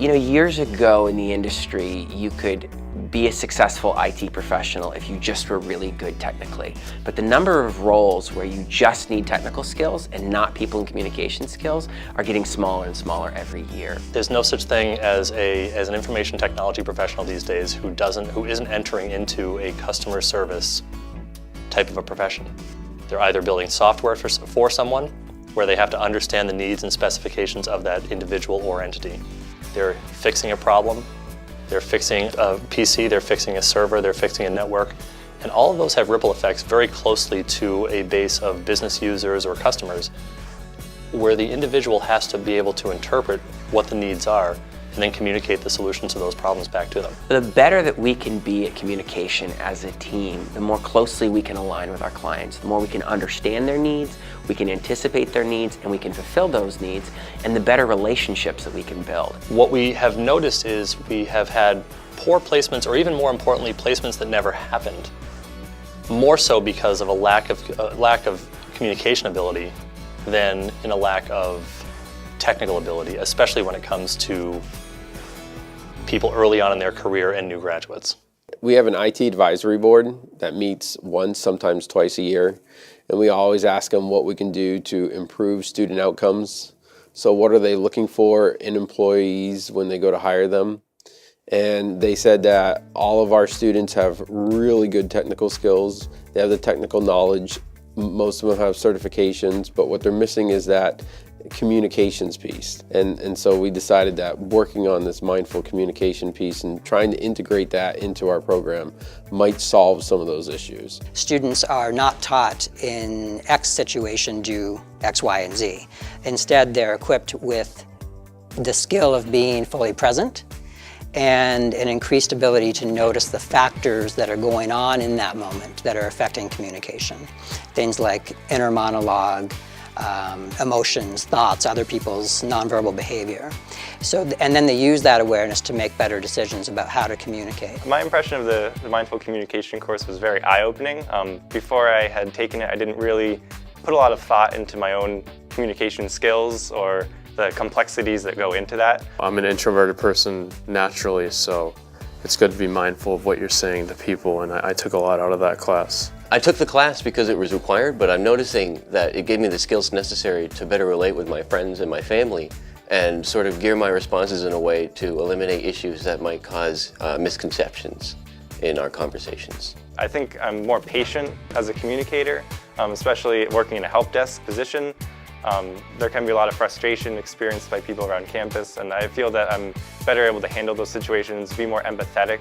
You know, years ago in the industry, you could be a successful IT professional if you just were really good technically. But the number of roles where you just need technical skills and not people and communication skills are getting smaller and smaller every year. There's no such thing as an information technology professional these days who isn't entering into a customer service type of a profession. They're either building software for someone where they have to understand the needs and specifications of that individual or entity. They're fixing a problem, they're fixing a PC, they're fixing a server, they're fixing a network, and all of those have ripple effects very closely to a base of business users or customers where the individual has to be able to interpret what the needs are and then communicate the solution to those problems back to them. The better that we can be at communication as a team, the more closely we can align with our clients, the more we can understand their needs, we can anticipate their needs, and we can fulfill those needs, and the better relationships that we can build. What we have noticed is we have had poor placements, or even more importantly, placements that never happened. More so because of a lack of communication ability than in a lack of technical ability, especially when it comes to people early on in their career and new graduates. We have an IT advisory board that meets once, sometimes twice a year, and we always ask them what we can do to improve student outcomes. So what are they looking for in employees when they go to hire them? And they said that all of our students have really good technical skills. They have the technical knowledge. Most of them have certifications, but what they're missing is that communications piece. And so we decided that working on this mindful communication piece and trying to integrate that into our program might solve some of those issues. Students are not taught in X situation do X, Y, and Z. Instead, they're equipped with the skill of being fully present and an increased ability to notice the factors that are going on in that moment that are affecting communication. Things like inner monologue, emotions, thoughts, other people's nonverbal behavior. And then they use that awareness to make better decisions about how to communicate. My impression of the mindful communication course was very eye-opening. Before I had taken it, I didn't really put a lot of thought into my own communication skills or the complexities that go into that. I'm an introverted person naturally, so it's good to be mindful of what you're saying to people, and I took a lot out of that class. I took the class because it was required, but I'm noticing that it gave me the skills necessary to better relate with my friends and my family and sort of gear my responses in a way to eliminate issues that might cause misconceptions in our conversations. I think I'm more patient as a communicator, especially working in a help desk position. There can be a lot of frustration experienced by people around campus, and I feel that I'm better able to handle those situations, be more empathetic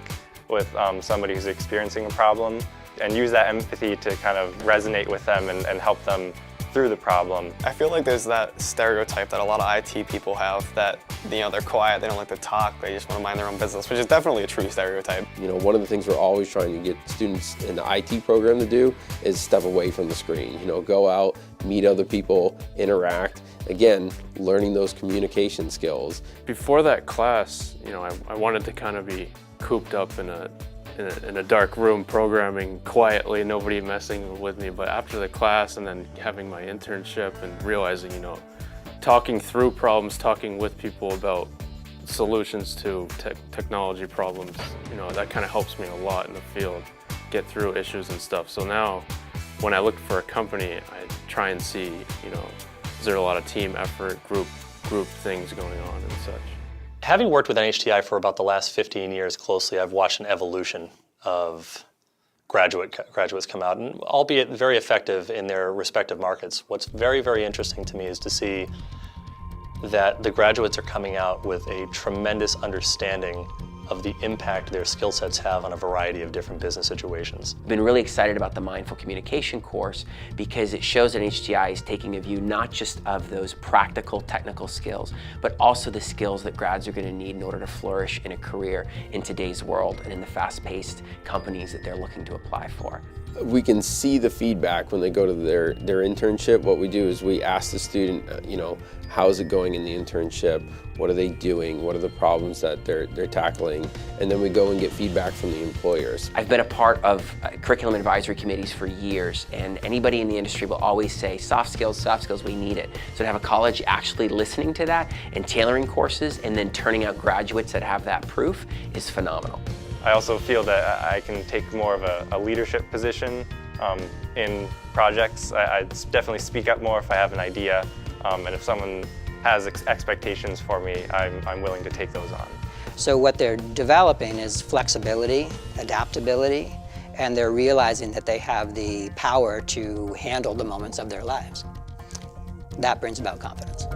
with somebody who's experiencing a problem, and use that empathy to kind of resonate with them and help them through the problem. I feel like there's that stereotype that a lot of IT people have that, they're quiet, they don't like to talk, they just want to mind their own business, which is definitely a true stereotype. You know, one of the things we're always trying to get students in the IT program to do is step away from the screen. You know, go out, meet other people, interact. Again, learning those communication skills. Before that class, you know, I wanted to kind of be cooped up in a dark room programming quietly, nobody messing with me. But after the class and then having my internship and realizing, you know, talking through problems, talking with people about solutions to technology problems, you know, that kind of helps me a lot in the field, get through issues and stuff. So now when I look for a company, I try and see, you know, is there a lot of team effort, group things going on and such. Having worked with NHTI for about the last 15 years closely, I've watched an evolution of graduates come out, and albeit very effective in their respective markets. What's very, very interesting to me is to see that the graduates are coming out with a tremendous understanding of the impact their skill sets have on a variety of different business situations. I've been really excited about the mindful communication course because it shows that NHTI is taking a view not just of those practical technical skills, but also the skills that grads are going to need in order to flourish in a career in today's world and in the fast-paced companies that they're looking to apply for. We can see the feedback when they go to their internship. What we do is we ask the student, you know, how's it going in the internship, what are they doing, what are the problems that they're tackling, and then we go and get feedback from the employers. I've been a part of curriculum advisory committees for years, and anybody in the industry will always say, soft skills, we need it. So to have a college actually listening to that and tailoring courses and then turning out graduates that have that proof is phenomenal. I also feel that I can take more of a leadership position in projects. I definitely speak up more if I have an idea, and if someone has expectations for me, I'm willing to take those on. So what they're developing is flexibility, adaptability, and they're realizing that they have the power to handle the moments of their lives. That brings about confidence.